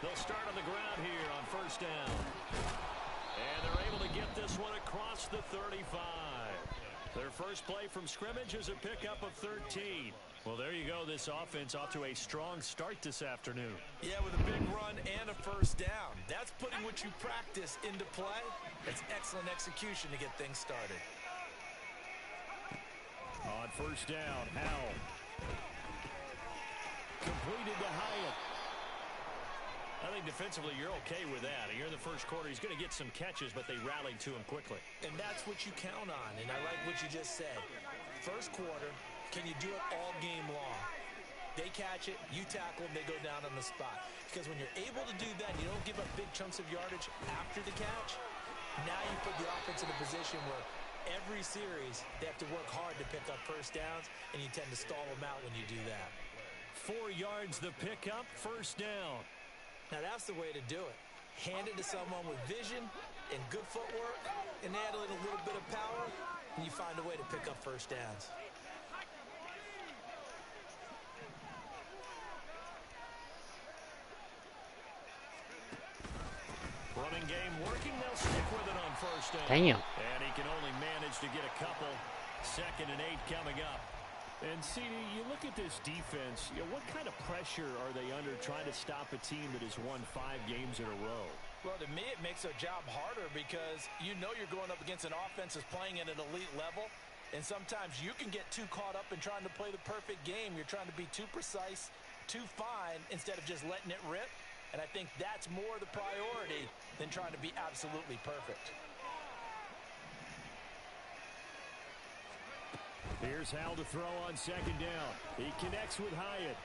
They'll start on the ground here on first down. And they're able to get this one across the 35. Their first play from scrimmage is a pickup of 13. Well, there you go. This offense off to a strong start this afternoon. Yeah, with a big run and a first down. That's putting what you practice into play. That's excellent execution to get things started. On first down, Howell. Completed to Hyatt. I think defensively you're okay with that. Here in the first quarter, he's going to get some catches, but they rallied to him quickly. And that's what you count on, and I like what you just said. First quarter, can you do it all game long? They catch it, you tackle them, they go down on the spot. Because when you're able to do that, you don't give up big chunks of yardage after the catch. Now you put the offense in a position where every series they have to work hard to pick up first downs, and you tend to stall them out when you do that. 4 yards the pickup, first down. Now that's the way to do it. Hand it to someone with vision and good footwork, and add a little bit of power, and you find a way to pick up first downs. Running game working, they'll stick with it on first down. Damn. And he can only manage to get a couple. 2nd and 8 coming up. And CD, you look at this defense, what kind of pressure are they under trying to stop a team that has won 5 games in a row? Well, to me, it makes their job harder because you know you're going up against an offense that's playing at an elite level. And sometimes you can get too caught up in trying to play the perfect game. You're trying to be too precise, too fine, instead of just letting it rip. And I think that's more the priority than trying to be absolutely perfect. Here's Howell to throw on 2nd down. He connects with Hyatt.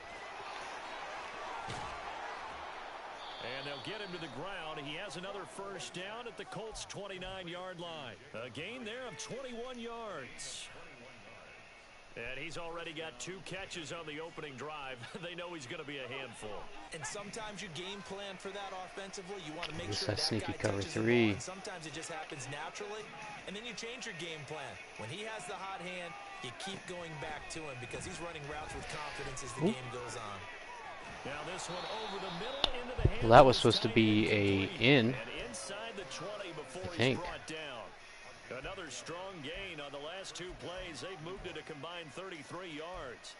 And they'll get him to the ground. He has another first down at the Colts' 29-yard line. A gain there of 21 yards. And he's already got 2 catches on the opening drive. They know he's going to be a handful. And sometimes you game plan for that offensively. You want to make Just sure that that sneaky guy cover touches the 3. ball, and sometimes it just happens naturally. And then you change your game plan. When he has the hot hand, you keep going back to him because he's running routes with confidence as the game goes on. Now this one over the middle into the hands. Well, that was supposed to be a in. And inside the 20 before I think. he's brought down. Another strong gain on the last 2 plays. They've moved it a combined 33 yards.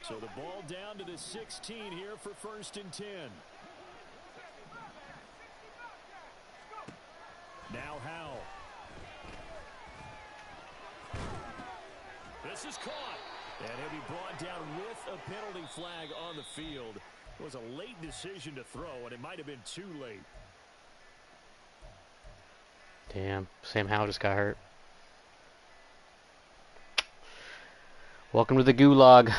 So the ball down to the 16 here for 1st and 10. Now Howell. This is caught. And he'll be brought down with a penalty flag on the field. It was a late decision to throw, and it might have been too late. Damn, Sam Howell just got hurt. Welcome to the gulag.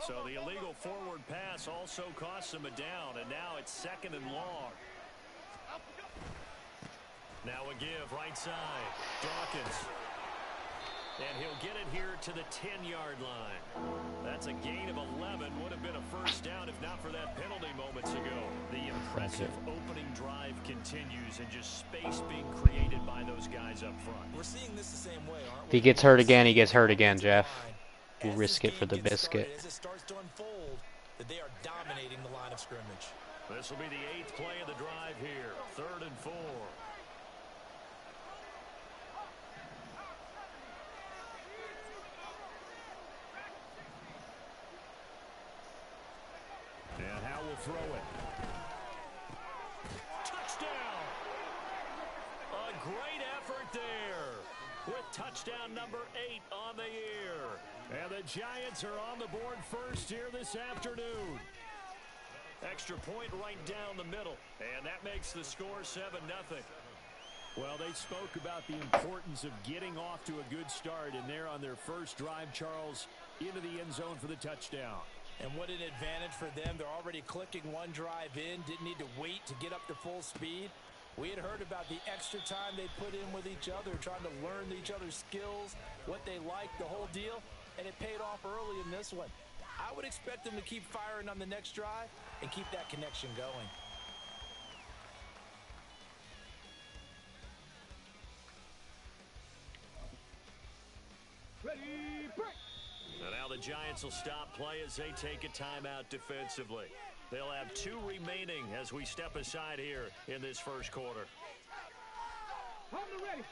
So the illegal forward pass also costs him a down, and now it's 2nd and long. Now a give, right side, Dawkins. And he'll get it here to the 10-yard line. That's a gain of 11. Would have been a first down if not for that penalty moments ago. The impressive opening drive continues and just space being created by those guys up front. We're seeing this the same way, aren't we? If he gets hurt again, he gets hurt again, Jeff. We'll risk it for the biscuit. As it starts to unfold, that they are dominating the line of scrimmage. This will be the 8th play of the drive here. 3rd and 4. And Howell will throw it. Touchdown! A great effort there with touchdown number 8 on the year. And the Giants are on the board first here this afternoon. Extra point right down the middle. And that makes the score 7-0. Well, they spoke about the importance of getting off to a good start. And they're on their first drive, Charles, into the end zone for the touchdown. And what an advantage for them. They're already clicking one drive in. Didn't need to wait to get up to full speed. We had heard about the extra time they put in with each other, trying to learn each other's skills, what they liked, the whole deal. And it paid off early in this one. I would expect them to keep firing on the next drive and keep that connection going. Giants will stop play as they take a timeout defensively. They'll have 2 remaining as we step aside here in this first quarter. Ready.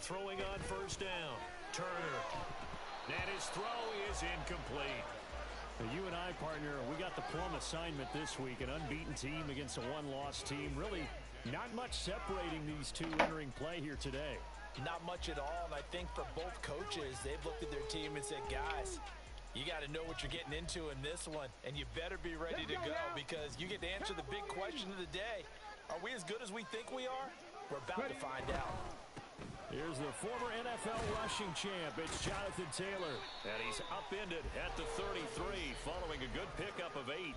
Throwing on first down. Turner. And his throw is incomplete. You and I, partner, we got the plum assignment this week. An unbeaten team against a one-loss team. Really not much separating these two entering play here today. Not much at all, and I think for both coaches, they've looked at their team and said, guys, you got to know what you're getting into in this one, and you better be ready to go because you get to answer the big question of the day. Are we as good as we think we are? We're about to find out. Here's the former NFL rushing champ. It's Jonathan Taylor. And he's upended at the 33 following a good pickup of 8.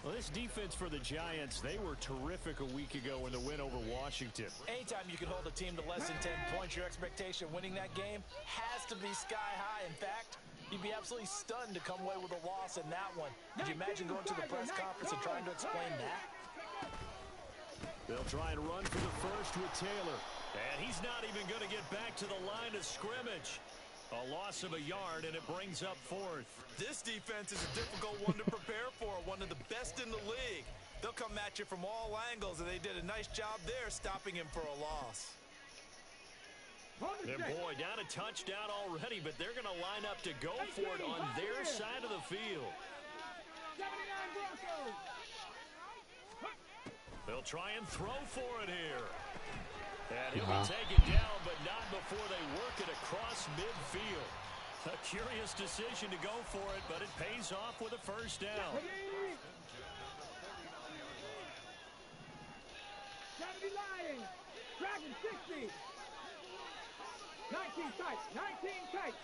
Well, this defense for the Giants, they were terrific a week ago in the win over Washington. Anytime you can hold a team to less than 10 points, your expectation winning that game has to be sky high. In fact, you'd be absolutely stunned to come away with a loss in that one. Could you imagine going to the press conference and trying to explain that? They'll try and run for the first with Taylor. And he's not even going to get back to the line of scrimmage. A loss of a yard, and it brings up 4th. This defense is a difficult one to prepare for, one of the best in the league. They'll come at you from all angles, and they did a nice job there stopping him for a loss. And boy, down a touchdown already, but they're going to line up to go for it on their side of the field. They'll try and throw for it here. And he'll be taken down, but not before they work it across midfield. A curious decision to go for it, but it pays off with a first down. Dragon 60. 19 tight. 19 tight.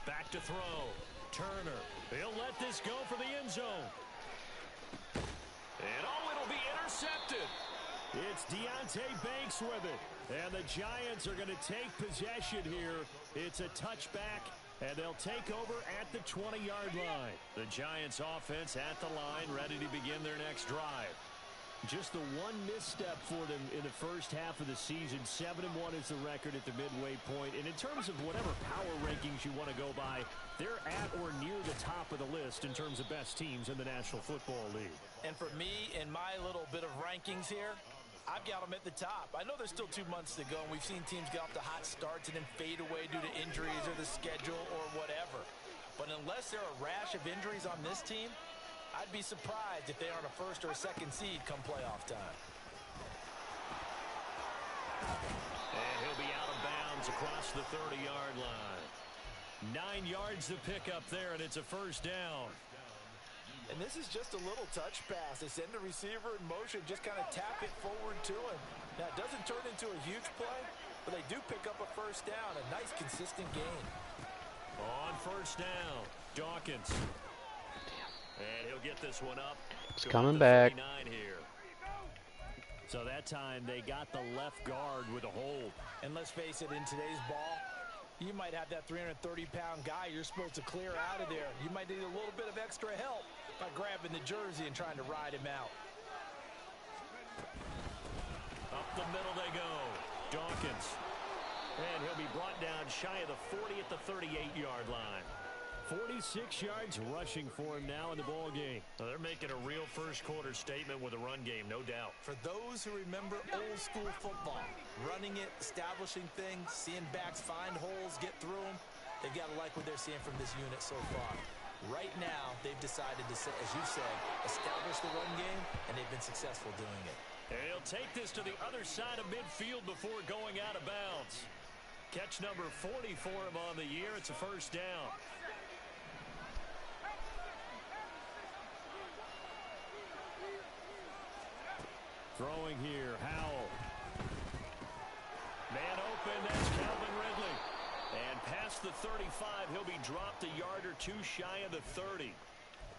Back to throw. Turner. He'll let this go for the end zone. And it'll be intercepted. It's Deonte Banks with it. And the Giants are going to take possession here. It's a touchback, and they'll take over at the 20-yard line. The Giants offense at the line, ready to begin their next drive. Just the one misstep for them in the first half of the season. 7-1 is the record at the midway point. And in terms of whatever power rankings you want to go by, they're at or near the top of the list in terms of best teams in the National Football League. And for me, in my little bit of rankings here, I've got them at the top. I know there's still 2 months to go, and we've seen teams get off to hot starts and then fade away due to injuries or the schedule or whatever. But unless there are a rash of injuries on this team, I'd be surprised if they aren't a first or a second seed come playoff time. And he'll be out of bounds across the 30-yard line. 9 yards to pick up there, and it's a first down. And this is just a little touch pass. They send the receiver in motion, just kind of tap it forward to him. Now, it doesn't turn into a huge play, but they do pick up a first down. A nice, consistent gain. On first down, Dawkins. And he'll get this one up. It's coming back. Here. So that time they got the left guard with a hold. And let's face it, in today's ball, you might have that 330-pound guy you're supposed to clear out of there. You might need a little bit of extra help by grabbing the jersey and trying to ride him out. Up the middle they go. Dawkins. And he'll be brought down shy of the 40 at the 38-yard line. 46 yards rushing for him now in the ball game. Well, they're making a real first-quarter statement with a run game, no doubt. For those who remember old-school football, running it, establishing things, seeing backs find holes, get through them, they've got to like what they're seeing from this unit so far. Right now, they've decided to, as you said, establish the run game, and they've been successful doing it. And he'll take this to the other side of midfield before going out of bounds. Catch number 40 for him on the year. It's a first down. Throwing here, Howell. Man open, that's Calvin Ridley. And past the 35, he'll be dropped a yard or two shy of the 30.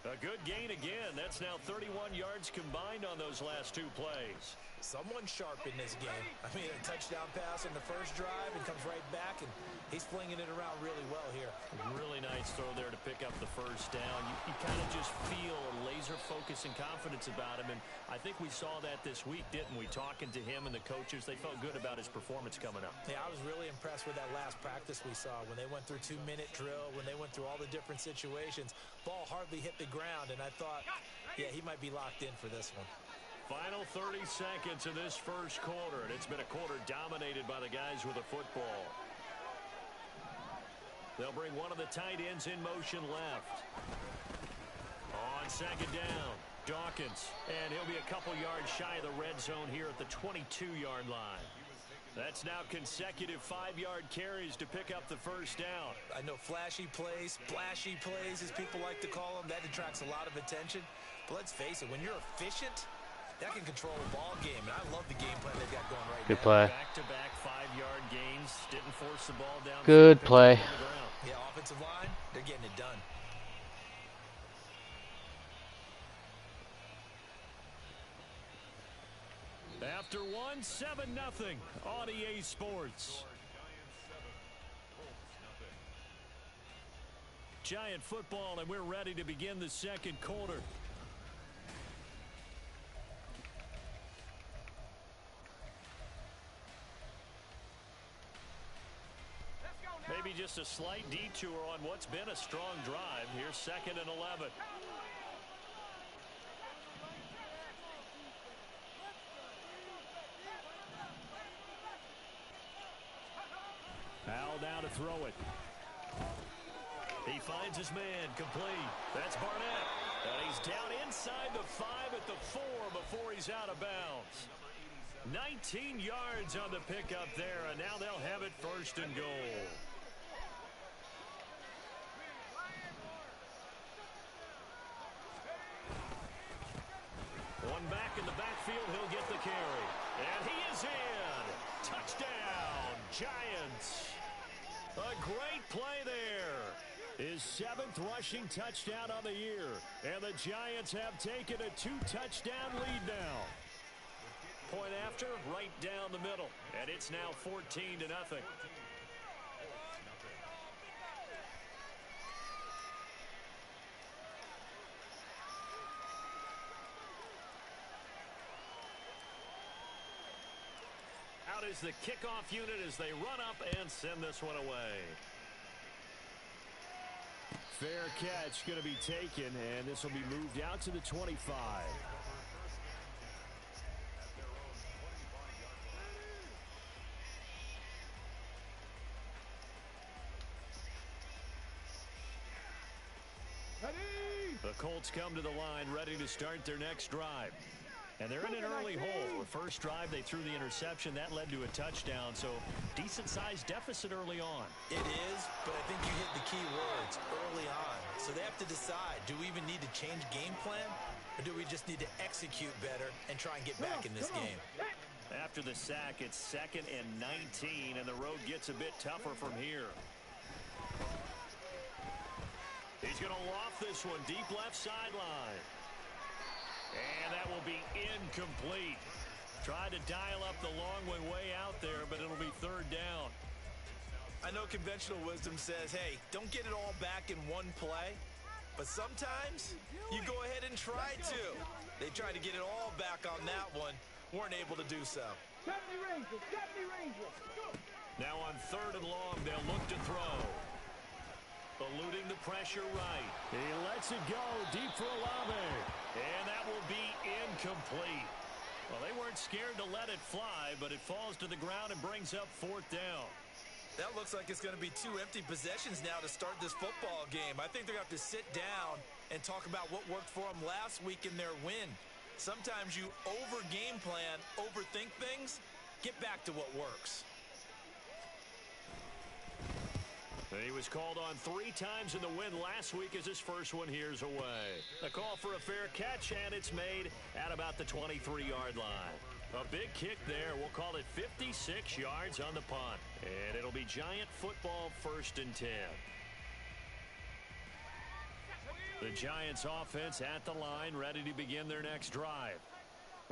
A good gain again. That's now 31 yards combined on those last 2 plays. Someone sharp in this game. I mean, a touchdown pass in the first drive and comes right back, and he's flinging it around really well here. Really nice Giants throw there to pick up the first down. You kind of just feel a laser focus and confidence about him, and I think we saw that this week, didn't we? Talking to him and the coaches, they felt good about his performance coming up. Yeah, I was really impressed with that last practice we saw when they went through 2-minute drill, when they went through all the different situations. Ball hardly hit the ground, and I thought, yeah, he might be locked in for this one. Final 30 seconds of this first quarter, and it's been a quarter dominated by the guys with the football. They'll bring one of the tight ends in motion left. On second down, Dawkins, and he'll be a couple yards shy of the red zone here at the 22-yard line. That's now consecutive 5-yard carries to pick up the first down. I know flashy plays, splashy plays, as people like to call them, that attracts a lot of attention. But let's face it, when you're efficient, that can control a ball game, and I love the game plan they've got going right now. Good play. Back-to-back 5-yard gains. Didn't force the ball down. Good play. Yeah, offensive line, they're getting it done. After one, 7-0 on EA Sports. Giant football, and we're ready to begin the second quarter. Maybe just a slight detour on what's been a strong drive. Here's 2nd and 11. Powell down to throw it. He finds his man, complete. That's Barnett. And he's down inside the 5 at the 4 before he's out of bounds. 19 yards on the pickup there, and now they'll have it 1st and goal. One back in the backfield, he'll get the carry. And he is in. Touchdown, Giants. A great play there. His 7th rushing touchdown on the year. And the Giants have taken a 2-touchdown lead now. Point after, right down the middle. And it's now 14-0. Out is the kickoff unit as they run up and send this one away. Fair catch going to be taken, and this will be moved out to the 25. The Colts come to the line ready to start their next drive. And they're in an early hole. The first drive, they threw the interception. That led to a touchdown, so decent-sized deficit early on. It is, but I think you hit the key words, early on. So they have to decide, do we even need to change game plan, or do we just need to execute better and try and get back in this game? After the sack, it's 2nd and 19, and the road gets a bit tougher from here. He's going to loft this one deep left sideline. And that will be incomplete. Tried to dial up the long one way out there, but it'll be 3rd down. I know conventional wisdom says, hey, don't get it all back in one play. But sometimes you go ahead and try to. They tried to get it all back on that one. Weren't able to do so. Now on 3rd and long, they'll look to throw. Eluding the pressure right. He lets it go deep for Olave. And that will be incomplete. Well, they weren't scared to let it fly, but it falls to the ground and brings up 4th down. That looks like it's going to be 2 empty possessions now to start this football game. I think they're going to have to sit down and talk about what worked for them last week in their win. Sometimes you over-game plan, overthink things, get back to what works. He was called on 3 times in the win last week as his first one here's away. A call for a fair catch, and it's made at about the 23-yard line. A big kick there. We'll call it 56 yards on the punt. And it'll be Giant football 1st and 10. The Giants offense at the line, ready to begin their next drive.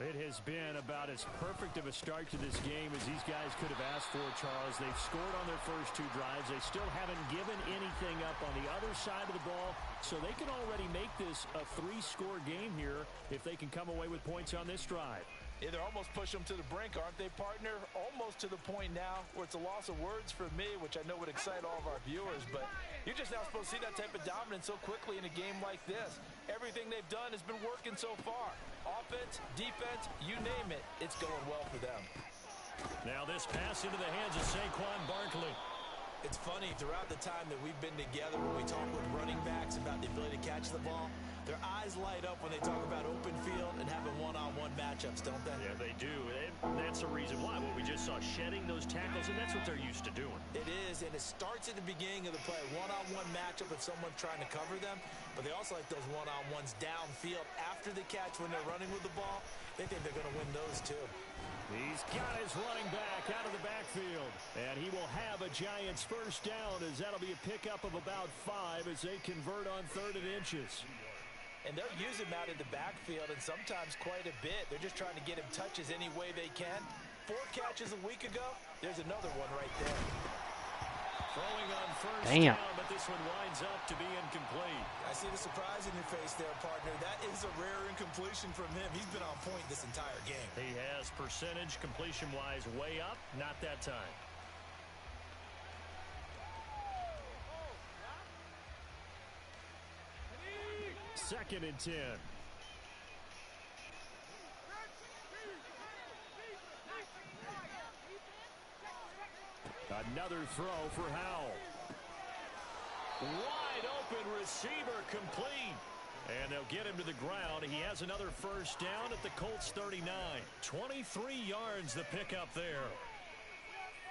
It has been about as perfect of a start to this game as these guys could have asked for, Charles. They've scored on their first 2 drives. They still haven't given anything up on the other side of the ball, so they can already make this a 3-score game here if they can come away with points on this drive. Yeah, they're almost pushing them to the brink, aren't they, partner? Almost to the point now where it's a loss of words for me, which I know would excite all of our viewers, but you're just not supposed to see that type of dominance so quickly in a game like this. Everything they've done has been working so far. Offense, defense, you name it, it's going well for them. Now this pass into the hands of Saquon Barkley. It's funny, throughout the time that we've been together, when we talk with running backs about the ability to catch the ball, their eyes light up when they talk about open field and having one-on-one matchups, don't they? Yeah, they do. And that's the reason why. Well, we just saw shedding those tackles, and that's what they're used to doing. It is, and it starts at the beginning of the play. One-on-one matchup if someone's trying to cover them, but they also like those one-on-ones downfield after the catch when they're running with the ball. They think they're going to win those, too. He's got his running back out of the backfield. And he will have a Giants first down, as that'll be a pickup of about 5 as they convert on 3rd and inches. And they'll use him out in the backfield, and sometimes quite a bit. They're just trying to get him touches any way they can. 4 catches a week ago. There's another one right there. Throwing on first Damn. down, but this one winds up to be incomplete. I see the surprise in your face there, partner. That is a rare incompletion from him. He's been on point this entire game. He has percentage completion-wise way up, not that time. Second and 10. Another throw for Howell. Wide open receiver complete. And they'll get him to the ground. He has another first down at the Colts 39. 23 yards the pickup there.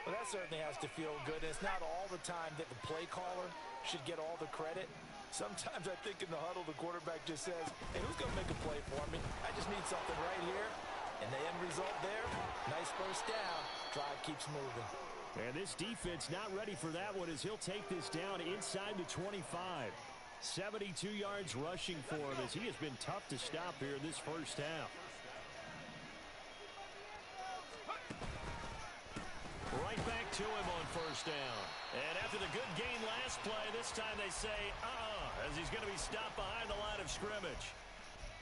Well, that certainly has to feel good. And it's not all the time that the play caller should get all the credit. Sometimes I think in the huddle, the quarterback just says, hey, who's going to make a play for me? I just need something right here. And the end result there, nice first down. Drive keeps moving. And this defense not ready for that one as he'll take this down inside the 25. 72 yards rushing for him as he has been tough to stop here this first half. Right back to him on first down. And after the good gain last play, this time they say, as he's going to be stopped behind the line of scrimmage.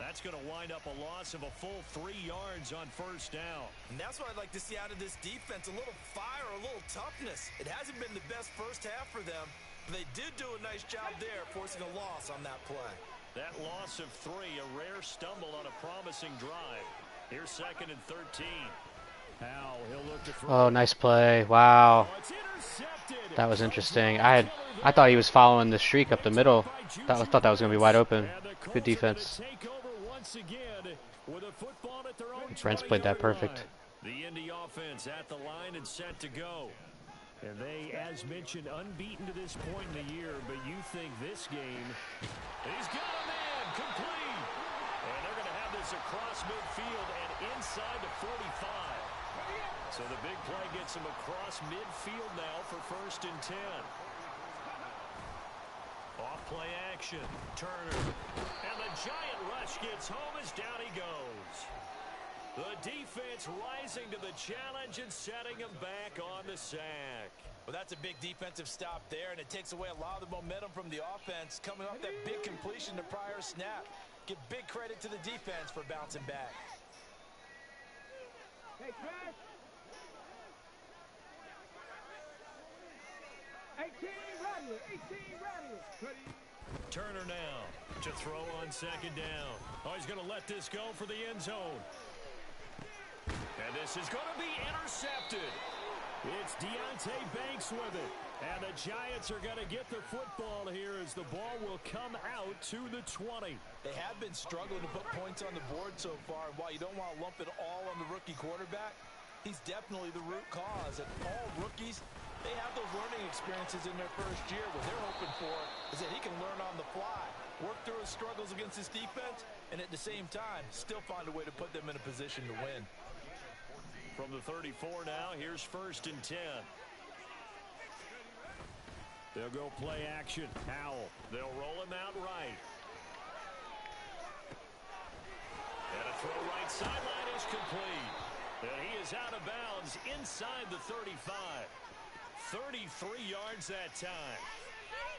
That's going to wind up a loss of a full 3 yards on first down. And that's what I'd like to see out of this defense, a little fire, a little toughness. It hasn't been the best first half for them, but they did do a nice job there, forcing a loss on that play. That loss of 3, a rare stumble on a promising drive. Here's 2nd and 13. Howell, he'll look to throw. Oh, nice play. Wow. That was interesting. I thought he was following the streak up the middle. I thought that was going to be wide open. Good defense. Brent's played that perfect. The Indy offense at the line and set to go. And they, as mentioned, unbeaten to this point in the year, but you think this game, he's got a man, complete. And they're going to have this across midfield and inside the 45. So the big play gets him across midfield now for 1st and 10. Off play action. Turner. And the giant rush gets home as down he goes. The defense rising to the challenge and setting him back on the sack. Well, that's a big defensive stop there, and it takes away a lot of the momentum from the offense coming off that big completion to prior snap. Give big credit to the defense for bouncing back. Hey, Chris. 18 ready. Turner now to throw on 2nd down. Oh, he's going to let this go for the end zone. And this is going to be intercepted. It's Deontay Banks with it. And the Giants are going to get the football here as the ball will come out to the 20. They have been struggling to put points on the board so far. And while you don't want to lump it all on the rookie quarterback, he's definitely the root cause. And all rookies, they have those learning experiences in their first year. What they're hoping for is that he can learn on the fly, work through his struggles against his defense, and at the same time, still find a way to put them in a position to win. From the 34 now, here's 1st and 10. They'll go play action. Howell. They'll roll him out right. And a throw right sideline is complete. And he is out of bounds inside the 35. 33 yards that time.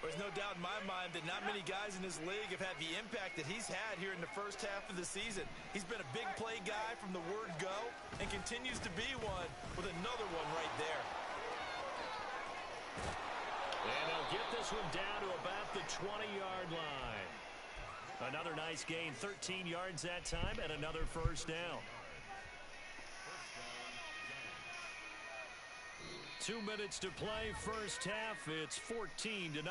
There's no doubt in my mind that not many guys in this league have had the impact that he's had here in the first half of the season. He's been a big play guy from the word go and continues to be one with another one right there. And they'll get this one down to about the 20-yard line. Another nice gain, 13 yards that time, and another first down. 2 minutes to play, first half. It's 14-0.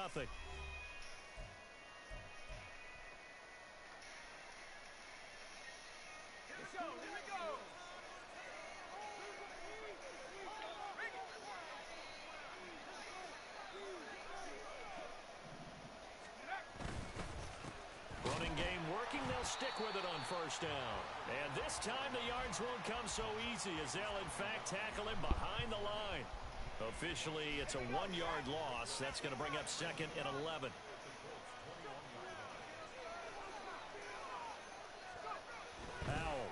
Running game working. They'll stick with it on first down. And this time the yards won't come so easy as they'll, in fact, tackle him behind the line. Officially, it's a 1-yard loss. That's going to bring up 2nd and 11. Powell.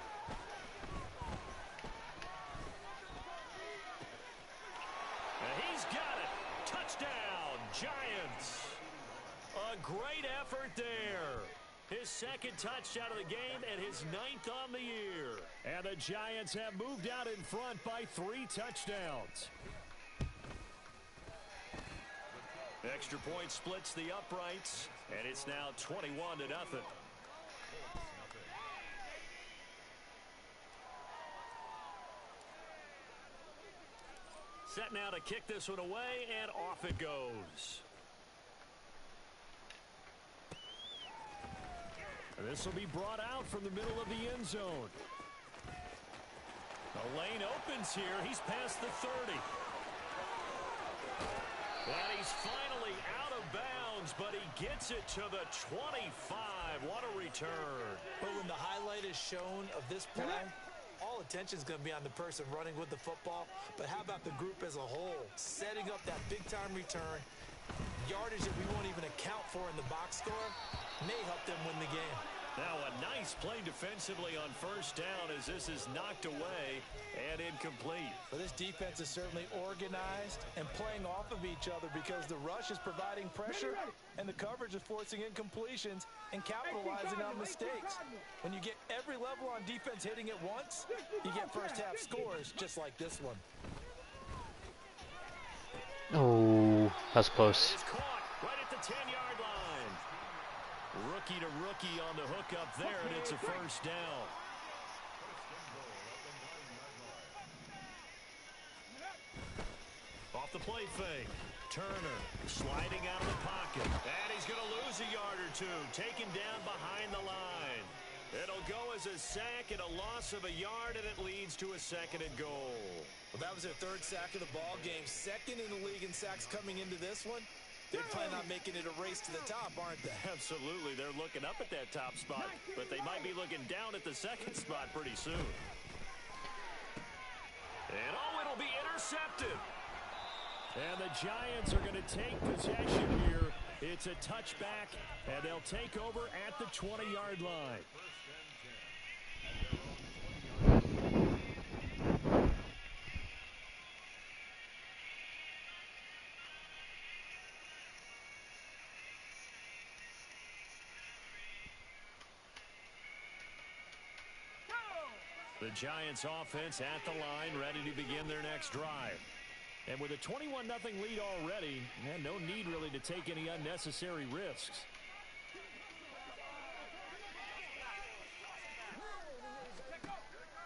And he's got it. Touchdown, Giants. A great effort there. His 2nd touchdown of the game and his 9th on the year. And the Giants have moved out in front by 3 touchdowns. Extra point splits the uprights, and it's now 21-0. Set now to kick this one away, and off it goes. And this will be brought out from the middle of the end zone. The lane opens here. He's past the 30. And he's finally out of bounds, but he gets it to the 25. What a return. But when the highlight is shown of this play, all attention is going to be on the person running with the football. But how about the group as a whole? Setting up that big-time return, yardage that we won't even account for in the box score, may help them win the game. Now a nice play defensively on first down as this is knocked away and incomplete. Well, this defense is certainly organized and playing off of each other because the rush is providing pressure and the coverage is forcing incompletions and capitalizing on mistakes. When you get every level on defense hitting at once, you get first half scores just like this one. Oh, that's close. It's caught right at the 10-yard line. Rookie to rookie on the hook up there, and it's a first down. Off the play fake. Turner sliding out of the pocket. And he's going to lose a yard or two. Taken down behind the line. It'll go as a sack and a loss of a yard, and it leads to a 2nd and goal. Well, that was their 3rd sack of the ball game. 2nd in the league in sacks coming into this one. They're planning on making it a race to the top, aren't they? Absolutely. They're looking up at that top spot, but they might be looking down at the 2nd spot pretty soon. And it'll be intercepted. And the Giants are going to take possession here. It's a touchback, and they'll take over at the 20-yard line. The Giants offense at the line, ready to begin their next drive. And with a 21-0 lead already, and no need really to take any unnecessary risks.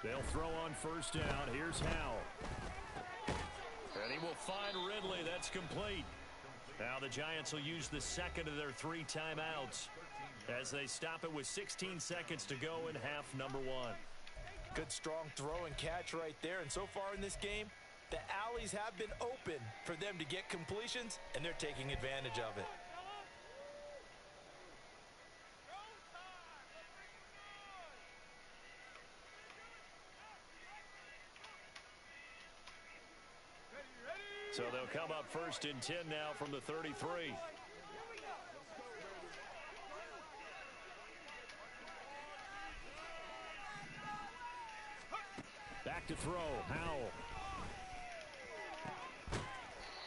They'll throw on first down. Here's Howell. And he will find Ridley. That's complete. Now the Giants will use the 2nd of their 3 timeouts as they stop it with 16 seconds to go in half number 1. Good strong throw and catch right there. And so far in this game, the alleys have been open for them to get completions, and they're taking advantage of it. So they'll come up 1st and 10 now from the 33. to throw. Howell.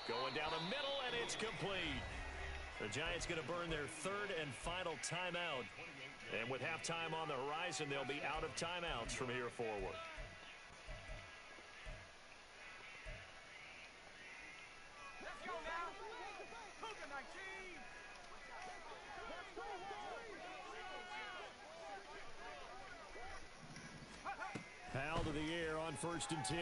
Going down the middle, and it's complete. The Giants going to burn their third and final timeout. And with halftime on the horizon, they'll be out of timeouts from here forward. Let's go now. Cougar 19. Powell to the air on 1st and 10.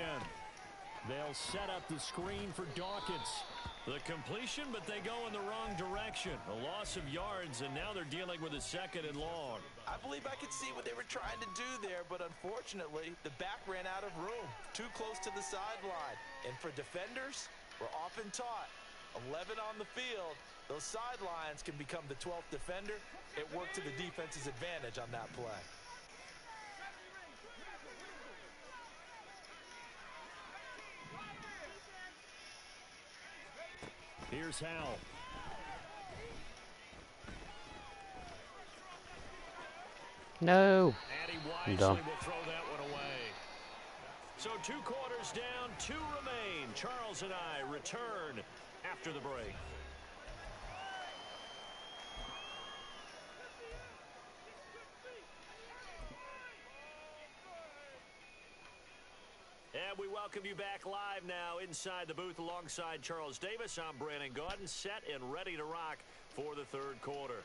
They'll set up the screen for Dawkins. The completion, but they go in the wrong direction. A loss of yards, and now they're dealing with a 2nd and long. I believe I could see what they were trying to do there, but unfortunately, the back ran out of room. Too close to the sideline. And for defenders, we're often taught, 11 on the field, those sidelines can become the 12th defender. It worked to the defense's advantage on that play. Here's Howell. No. And he I'm wisely dumb. will throw that one away. So 2 quarters down, 2 remain. Charles and I return after the break. And we welcome you back live now inside the booth alongside Charles Davis. I'm Brandon Gaudin, set and ready to rock for the 3rd quarter.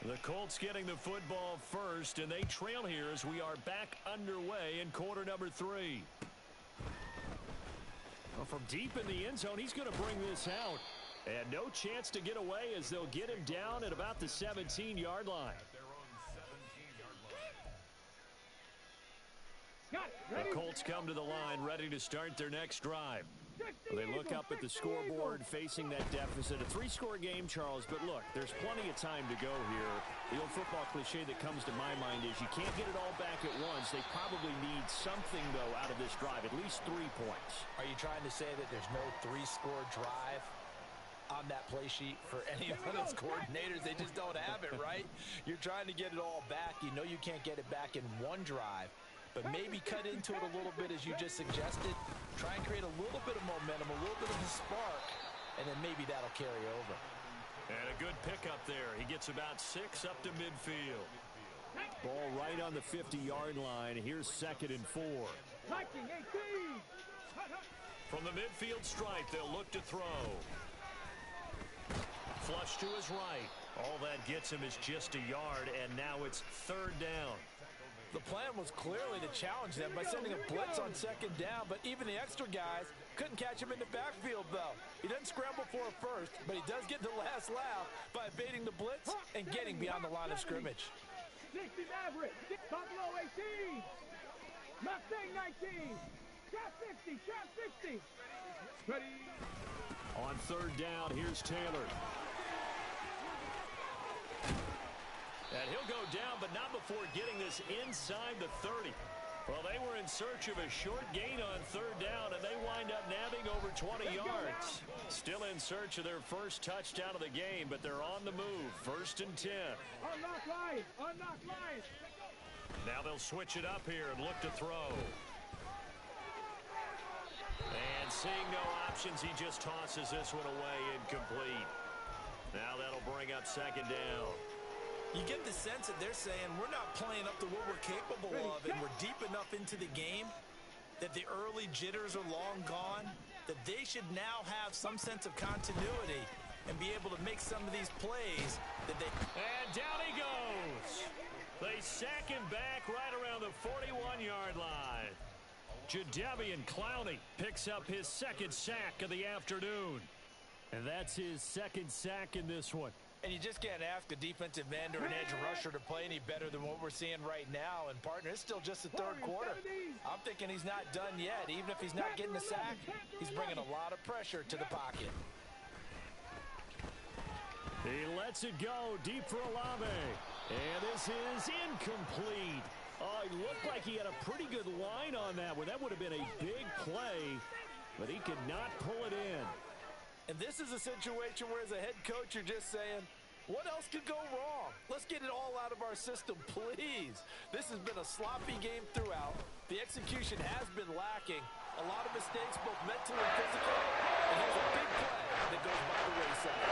The Colts getting the football first, and they trail here as we are back underway in quarter number 3. Well, from deep in the end zone, he's going to bring this out. And no chance to get away as they'll get him down at about the 17-yard line. The Colts come to the line ready to start their next drive. They look up at the scoreboard facing that deficit. A 3-score game, Charles, but look, there's plenty of time to go here. The old football cliche that comes to my mind is you can't get it all back at once. They probably need something, though, out of this drive, at least 3 points. Are you trying to say that there's no 3-score drive on that play sheet for any of those coordinators? They just don't have it, right? You're trying to get it all back. You know you can't get it back in one drive. But maybe cut into it a little bit as you just suggested. Try and create a little bit of momentum, a little bit of a spark, and then maybe that'll carry over. And a good pickup there. He gets about 6 up to midfield. Ball right on the 50-yard line. Here's 2nd and 4. From the midfield stripe, they'll look to throw. Flush to his right. All that gets him is just a yard, and now it's 3rd down. The plan was clearly to challenge them by sending a blitz on 2nd down, but even the extra guys couldn't catch him in the backfield, though. He doesn't scramble for a first, but he does get the last laugh by evading the blitz and getting beyond the line of scrimmage. 60 Maverick, Buffalo 18, Mustang 19, Trap 60, Trap 60. Ready. On 3rd down, here's Taylor. And he'll go down, but not before getting this inside the 30. Well, they were in search of a short gain on 3rd down, and they wind up nabbing over 20 yards. Still in search of their first touchdown of the game, but they're on the move. 1st and 10. Unlock line, unlock line. Now they'll switch it up here and look to throw. And seeing no options, he just tosses this one away incomplete. Now that'll bring up 2nd down. You get the sense that they're saying we're not playing up to what we're capable of, and we're deep enough into the game that the early jitters are long gone, that they should now have some sense of continuity and be able to make some of these plays that they... And down he goes. They sack him back right around the 41-yard line. Jadeveon Clowney picks up his 2nd sack of the afternoon. And that's his 2nd sack in this one. And you just can't ask a defensive end or an edge rusher to play any better than what we're seeing right now. And, partner, it's still just the 3rd quarter. I'm thinking he's not done yet. Even if he's not getting the sack, he's bringing a lot of pressure to the pocket. He lets it go deep for Olave. And this is incomplete. Oh, he looked like he had a pretty good line on that one. That would have been a big play, but he could not pull it in. And this is a situation where as a head coach, you're just saying, what else could go wrong? Let's get it all out of our system, please. This has been a sloppy game throughout. The execution has been lacking. A lot of mistakes, both mental and physical. And there's a big play that goes by the wayside.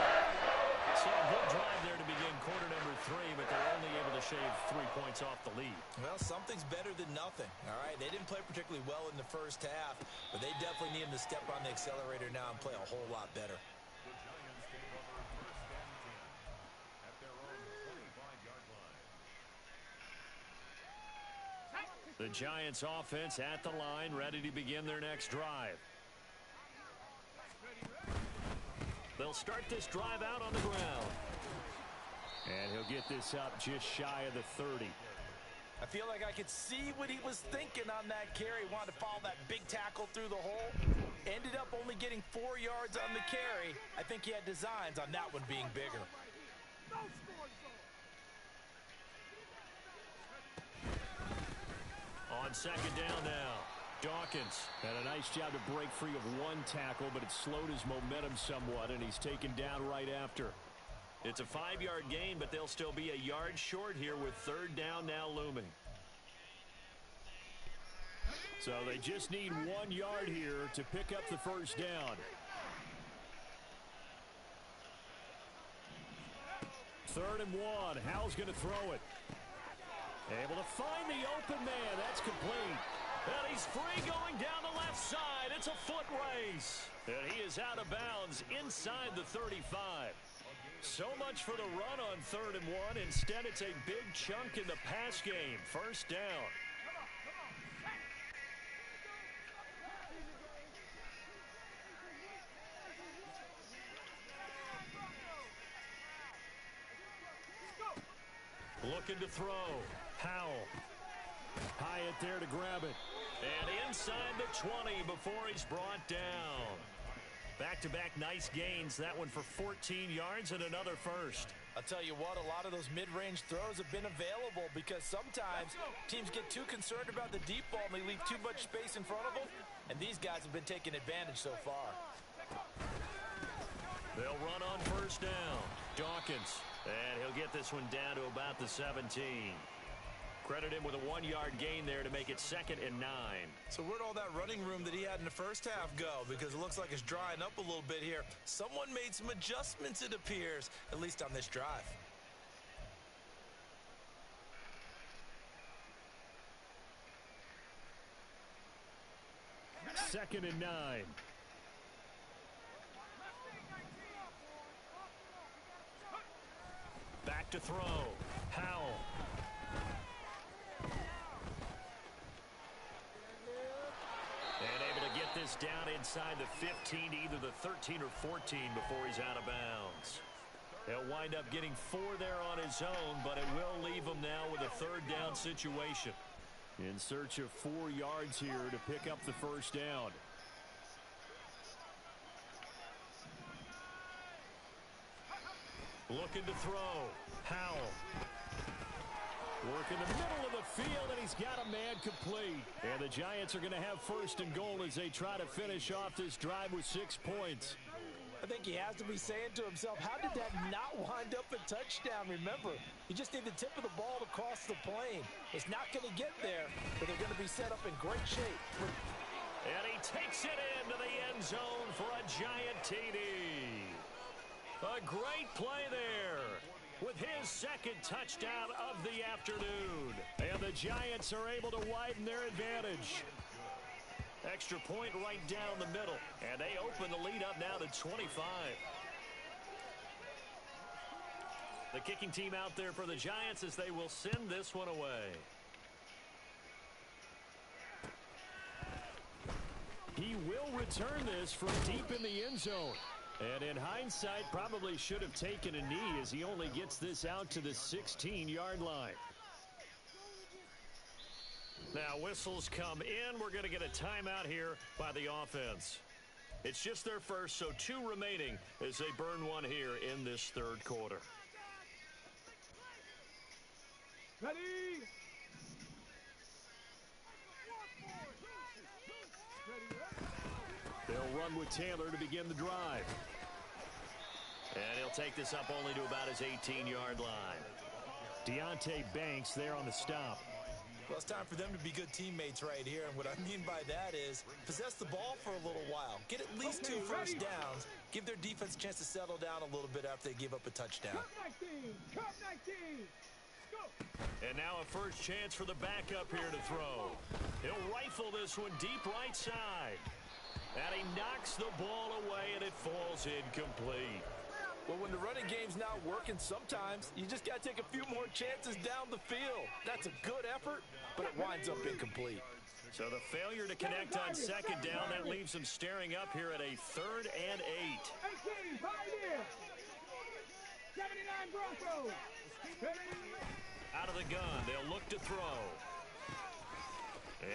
So a good drive there to begin quarter number 3, but they're only able to shave 3 points off the lead. Well, something's better than nothing, all right? They didn't play particularly well in the first half, but they definitely need him to step on the accelerator now and play a whole lot better. The Giants offense at the line, ready to begin their next drive. They'll start this drive out on the ground. And he'll get this up just shy of the 30. I feel like I could see what he was thinking on that carry. Wanted to follow that big tackle through the hole. Ended up only getting 4 yards on the carry. I think he had designs on that one being bigger. On second down now, Dawkins had a nice job to break free of 1 tackle, but it slowed his momentum somewhat, and he's taken down right after. It's a 5-yard gain, but they'll still be a yard short here with third down now looming. So they just need 1 yard here to pick up the first down. Third and 1. Howell's going to throw it. Able to find the open man. That's complete. And he's free going down the left side. It's a foot race. And he is out of bounds inside the 35. So much for the run on third and 1. Instead, it's a big chunk in the pass game. First down. Looking to throw. Howell. Hyatt there to grab it. And inside the 20 before he's brought down. Back-to-back nice gains. That one for 14 yards and another first. I'll tell you what, a lot of those mid-range throws have been available because sometimes teams get too concerned about the deep ball and they leave too much space in front of them. And these guys have been taking advantage so far. They'll run on first down. Dawkins. And he'll get this one down to about the 17. Credit him with a 1-yard gain there to make it 2nd and 9. So where'd all that running room that he had in the first half go? Because it looks like it's drying up a little bit here. Someone made some adjustments, it appears, at least on this drive. Second and 9. Back to throw. Howell. And able to get this down inside the 15, either the 13 or 14 before he's out of bounds. He'll wind up getting 4 there on his own, but it will leave him now with a third down situation. In search of 4 yards here to pick up the first down. Looking to throw. Howell. Work in the middle of the field, and he's got a man complete. And the Giants are going to have first and goal as they try to finish off this drive with 6 points. I think he has to be saying to himself, how did that not wind up a touchdown? Remember, you just need the tip of the ball to cross the plane. It's not going to get there, but they're going to be set up in great shape. And he takes it into the end zone for a Giant TD. A great play there with his 2nd touchdown of the afternoon. And the Giants are able to widen their advantage. Extra point right down the middle. And they open the lead up now to 25. The kicking team out there for the Giants as they will send this one away. He will return this from deep in the end zone. And in hindsight, probably should have taken a knee as he only gets this out to the 16-yard line. Now whistles come in. We're going to get a timeout here by the offense. It's just their first, so 2 remaining as they burn one here in this third quarter. Ready? They'll run with Taylor to begin the drive. And he'll take this up only to about his 18-yard line. Deontay Banks there on the stop. Well, it's time for them to be good teammates right here. And what I mean by that is possess the ball for a little while. Get at least 2 first downs. Give their defense a chance to settle down a little bit after they give up a touchdown. Cup 19. Cup 19. Go. And now a first chance for the backup here to throw. He'll rifle this one deep right side. And he knocks the ball away, and it falls incomplete. Well, when the running game's not working, sometimes you just got to take a few more chances down the field. That's a good effort, but it winds up incomplete. So the failure to connect on second down, that leaves them staring up here at a 3rd and 8. 18, Pioneer. 79 Broncos. Out of the gun, they'll look to throw.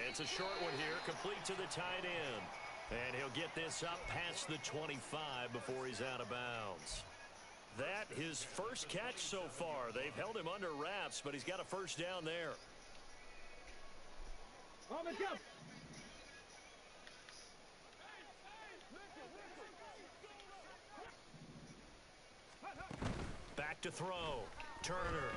It's a short one here, complete to the tight end. And he'll get this up past the 25 before he's out of bounds. That his first catch so far. They've held him under wraps, but he's got a first down there. On the jump. Back to throw. Turner.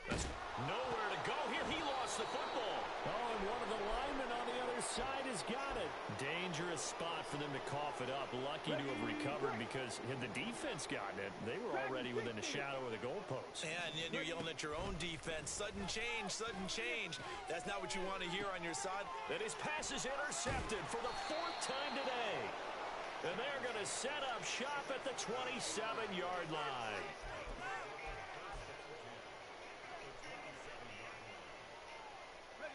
That's nowhere to go here. He lost the football. Oh, and one of the linemen on the other side has got it. Dangerous spot for them to cough it up. Lucky to have recovered because had the defense gotten it, they were already within a shadow of the goalpost. And you're yelling at your own defense. Sudden change, sudden change. That's not what you want to hear on your side. And his pass is intercepted for the 4th time today. And they're going to set up shop at the 27-yard line.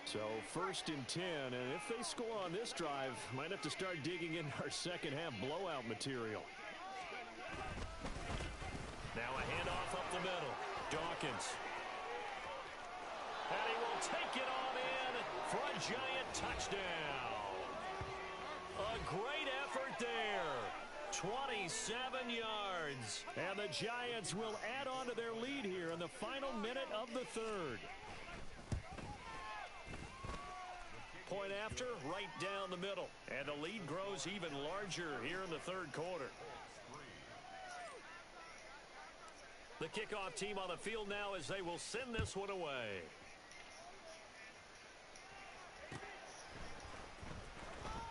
So 1st and 10, and if they score on this drive, might have to start digging in our second half blowout material. Now a handoff up the middle. Dawkins. And he will take it on in for a giant touchdown. A great effort there. 27 yards. And the Giants will add on to their lead here in the final minute of the 3rd. Point after, right down the middle. And the lead grows even larger here in the 3rd quarter. The kickoff team on the field now as they will send this one away.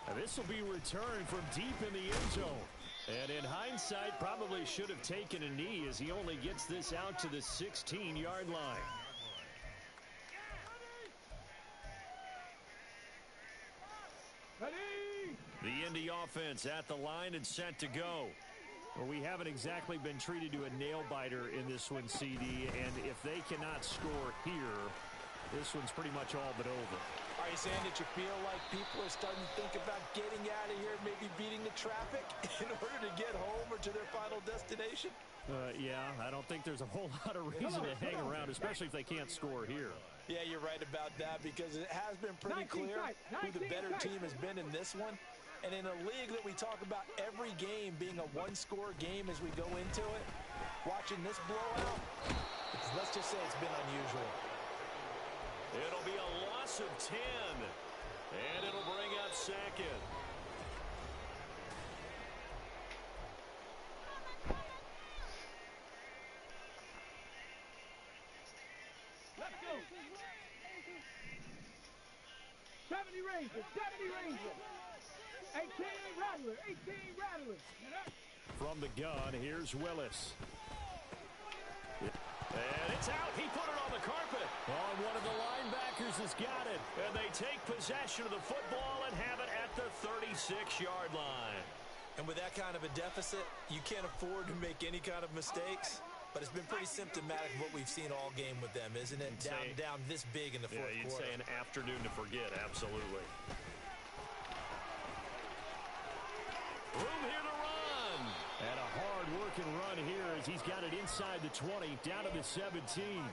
And this will be returned from deep in the end zone. And in hindsight, probably should have taken a knee as he only gets this out to the 16-yard line. The Indy offense at the line and set to go. Well, we haven't exactly been treated to a nail-biter in this one, CD, and if they cannot score here, this one's pretty much all but over. Are you saying that you feel like people are starting to think about getting out of here, maybe beating the traffic in order to get home or to their final destination? Yeah, I don't think there's a whole lot of reason to hang around, especially if they can't score here. Yeah, you're right about that because it has been pretty clear who the better team has been in this one. And in a league that we talk about every game being a one-score game as we go into it, watching this blowout, let's just say it's been unusual. It'll be a loss of 10, and it'll bring up 2nd. Let's go. 70 Rangers, 70 Rangers. 18 Rattler, 18 Rattler. From the gun, here's Willis. And it's out. He put it on the carpet. Oh, and one of the linebackers has got it. And they take possession of the football and have it at the 36-yard line. And with that kind of a deficit, you can't afford to make any kind of mistakes. But it's been pretty symptomatic of what we've seen all game with them, isn't it? Down this big in the fourth quarter. Yeah, you'd say an afternoon to forget, absolutely. Room here to run. And a hard-working run here as he's got it inside the 20, down to the 17.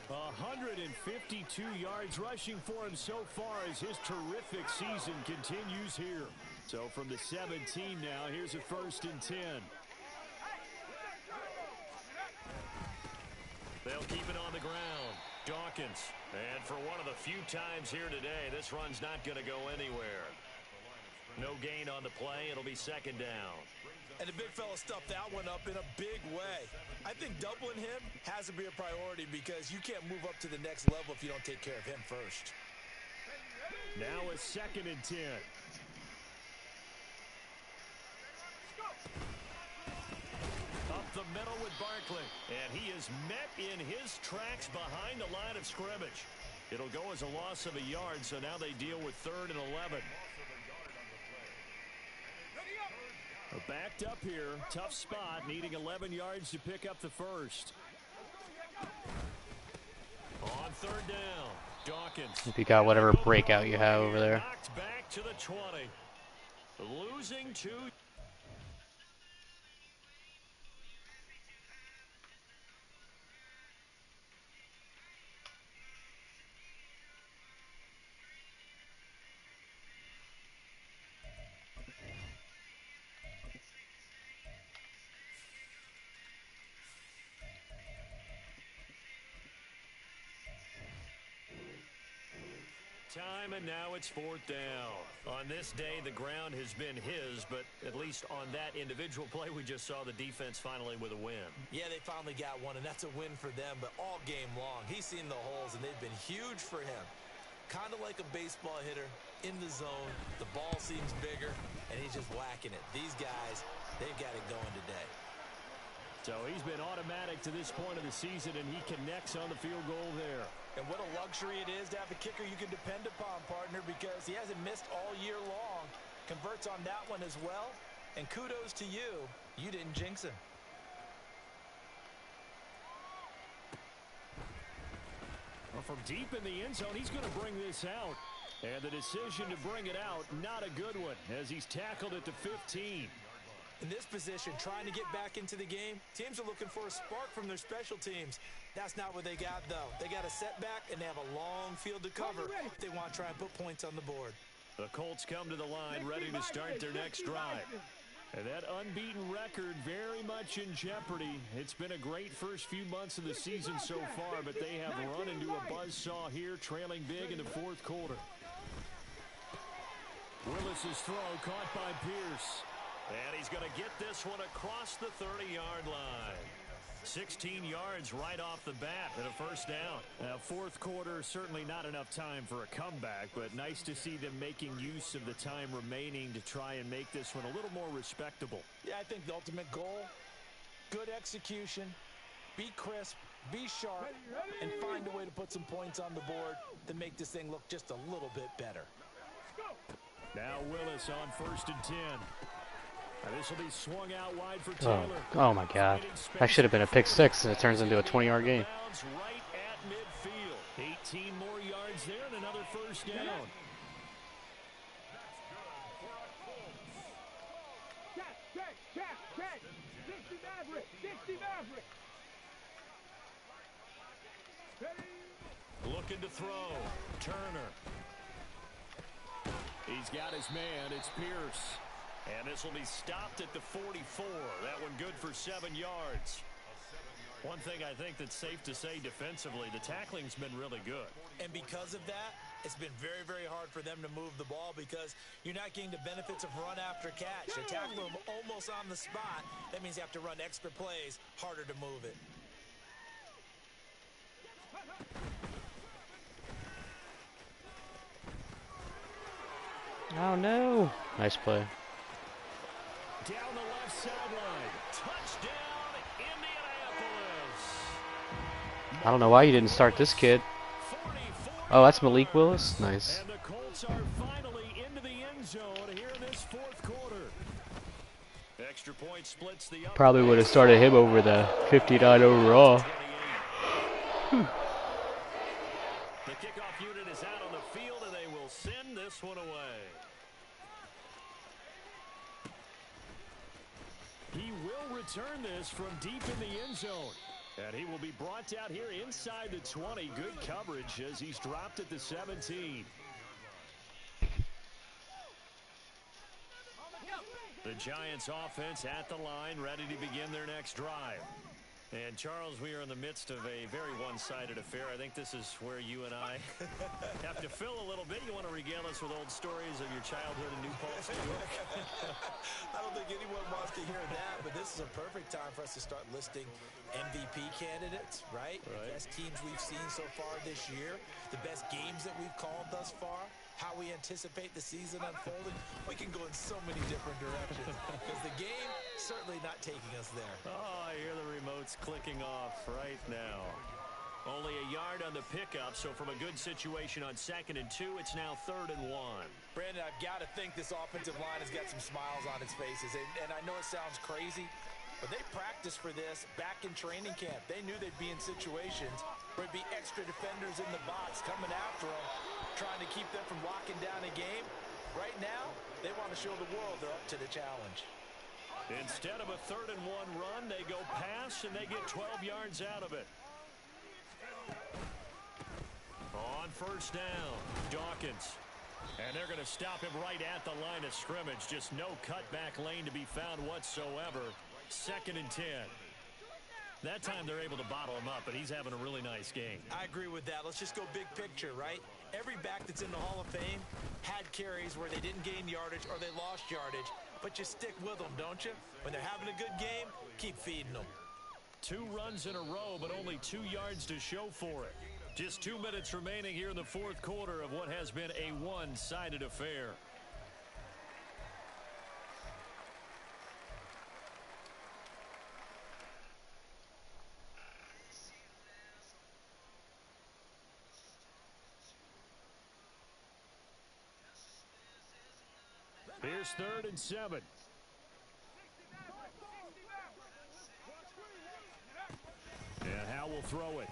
152 yards rushing for him so far as his terrific season continues here. So from the 17 now, here's a 1st and 10. They'll keep it on the ground. Dawkins. And for one of the few times here today, this run's not going to go anywhere. No gain on the play. It'll be 2nd down. And the big fella stuffed that one up in a big way. I think doubling him has to be a priority because you can't move up to the next level if you don't take care of him first. Now a 2nd and 10. Up the middle with Barkley. And he is met in his tracks behind the line of scrimmage. It'll go as a loss of a yard, so now they deal with 3rd and 11. Backed up here. Tough spot, needing 11 yards to pick up the first. On 3rd down, Dawkins. If you got whatever breakout you have over there. Knocked back to the 20. Losing 2. Time, and now it's 4th down. On this day, the ground has been his, but at least on that individual play, we just saw the defense finally with a win. Yeah, they finally got one, and that's a win for them, but all game long, he's seen the holes, and they've been huge for him. Kind of like a baseball hitter in the zone. The ball seems bigger, and he's just whacking it. These guys, they've got it going today. So he's been automatic to this point of the season, and he connects on the field goal there. And what a luxury it is to have a kicker you can depend upon, partner, because he hasn't missed all year long. Converts on that one as well. And kudos to you. You didn't jinx him. Well, from deep in the end zone, he's going to bring this out. And the decision to bring it out, not a good one, as he's tackled at the 15. In this position, trying to get back into the game, teams are looking for a spark from their special teams. That's not what they got, though. They got a setback, and they have a long field to cover if they want to try and put points on the board. The Colts come to the line, ready to start their next drive. And that unbeaten record very much in jeopardy. It's been a great first few months of the season so far, but they have run into a buzzsaw here, trailing big in the 4th quarter. Willis's throw caught by Pierce. And he's going to get this one across the 30-yard line. 16 yards right off the bat and a 1st down. Now, 4th quarter, certainly not enough time for a comeback, but nice to see them making use of the time remaining to try and make this one a little more respectable. Yeah, I think the ultimate goal, good execution, be crisp, be sharp, and find a way to put some points on the board to make this thing look just a little bit better. Now Willis on 1st and 10. This will be swung out wide for Taylor. Oh my God. That should have been a pick 6, and it turns into a 20-yard game. Right at midfield. 18 more yards there and another 1st down. Check. 60 Maverick. 60 Maverick. Looking to throw. Turner. He's got his man. It's Pierce. And this will be stopped at the 44. That one good for 7 yards. One thing I think that's safe to say defensively, the tackling's been really good. And because of that, it's been very, very hard for them to move the ball because you're not getting the benefits of run after catch. They tackle them almost on the spot. That means you have to run extra plays, harder to move it. Oh, no. Nice play. Down the left sideline. Touchdown, Indianapolis. I don't know why you didn't start this kid. Oh, that's Malik Willis? Nice. And the Colts are finally into the end zone here in this 4th quarter. Extra point splits the up. Probably would have started him over the 59 overall. The kickoff unit is out on the field, and they will send this one away. He will return this from deep in the end zone. And he will be brought down here inside the 20. Good coverage as he's dropped at the 17. The Giants offense at the line, ready to begin their next drive. And, Charles, we are in the midst of a very one-sided affair. I think this is where you and I have to fill a little bit. You want to regale us with old stories of your childhood in New Paltz, New York? I don't think anyone wants to hear that, but this is a perfect time for us to start listing MVP candidates, right? The best teams we've seen so far this year, the best games that we've called thus far, how we anticipate the season unfolding. We can go in so many different directions because the game certainly not taking us there. Oh, I hear the remotes clicking off right now. Only a yard on the pickup, so from a good situation on 2nd and 2, it's now 3rd and 1. Brandon, I've got to think this offensive line has got some smiles on its faces, and I know it sounds crazy, but they practiced for this back in training camp. They knew they'd be in situations where it'd be extra defenders in the box coming after them, trying to keep them from locking down a game. Right now, they want to show the world they're up to the challenge. Instead of a 3rd and 1 run, they go pass, and they get 12 yards out of it. On 1st down, Dawkins. And they're going to stop him right at the line of scrimmage. Just no cutback lane to be found whatsoever. 2nd and 10. That time they're able to bottle him up, but he's having a really nice game. I agree with that. Let's just go big picture, right? Every back that's in the Hall of Fame had carries where they didn't gain yardage or they lost yardage, but you stick with them, don't you? When they're having a good game, keep feeding them. 2 runs in a row, but only 2 yards to show for it. Just 2 minutes remaining here in the 4th quarter of what has been a one-sided affair. Here's 3rd and 7. And Howe will throw it.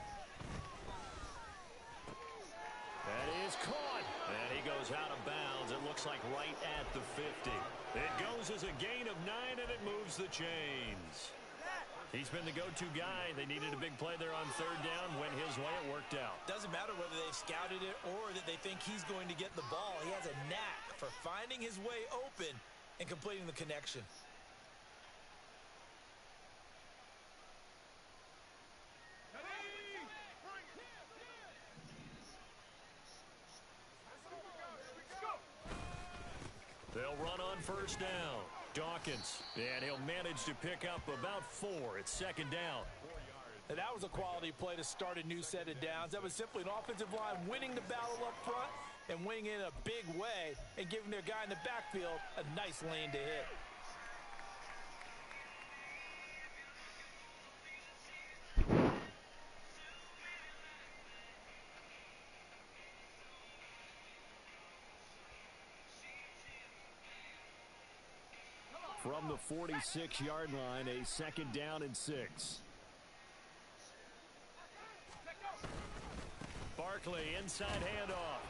That is caught. And he goes out of bounds. It looks like right at the 50. It goes as a gain of 9, and it moves the chains. He's been the go-to guy. They needed a big play there on 3rd down. Went his way. It worked out. Doesn't matter whether they've scouted it or that they think he's going to get the ball. He has a knack for finding his way open and completing the connection. They'll run on 1st down. Dawkins, and he'll manage to pick up about 4. It's 2nd down. And that was a quality play to start a new set of downs. That was simply an offensive line winning the battle up front and winning in a big way and giving their guy in the backfield a nice lane to hit. From the 46-yard line, a 2nd down and 6. Barkley, inside handoff.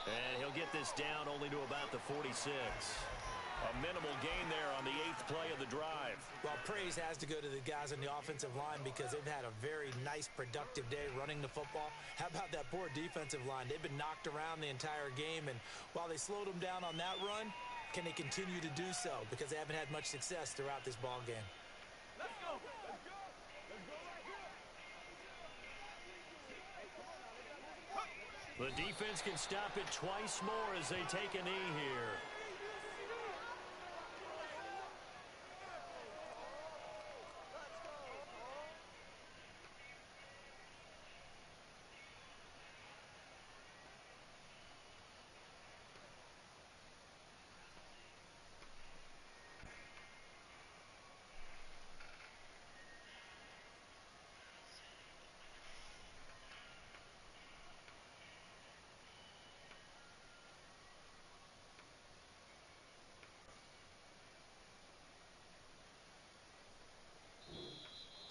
And he'll get this down only to about the 46. A minimal gain there on the 8th play of the drive. Well, praise has to go to the guys on the offensive line because they've had a very nice, productive day running the football. How about that poor defensive line? They've been knocked around the entire game, and while they slowed them down on that run, can they continue to do so? Because they haven't had much success throughout this ball game. Let's go. The defense can stop it twice more as they take a knee here.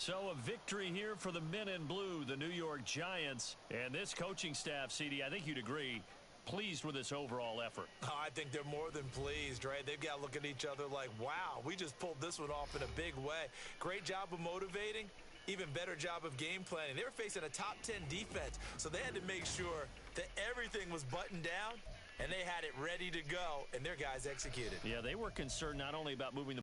So a victory here for the men in blue, the New York Giants. And this coaching staff, CD, I think you'd agree, pleased with this overall effort. Oh, I think they're more than pleased, right? They've got to look at each other like, wow, we just pulled this one off in a big way. Great job of motivating. Even better job of game planning. They were facing a top 10 defense, so they had to make sure that everything was buttoned down, and they had it ready to go, and their guys executed. Yeah, they were concerned not only about moving the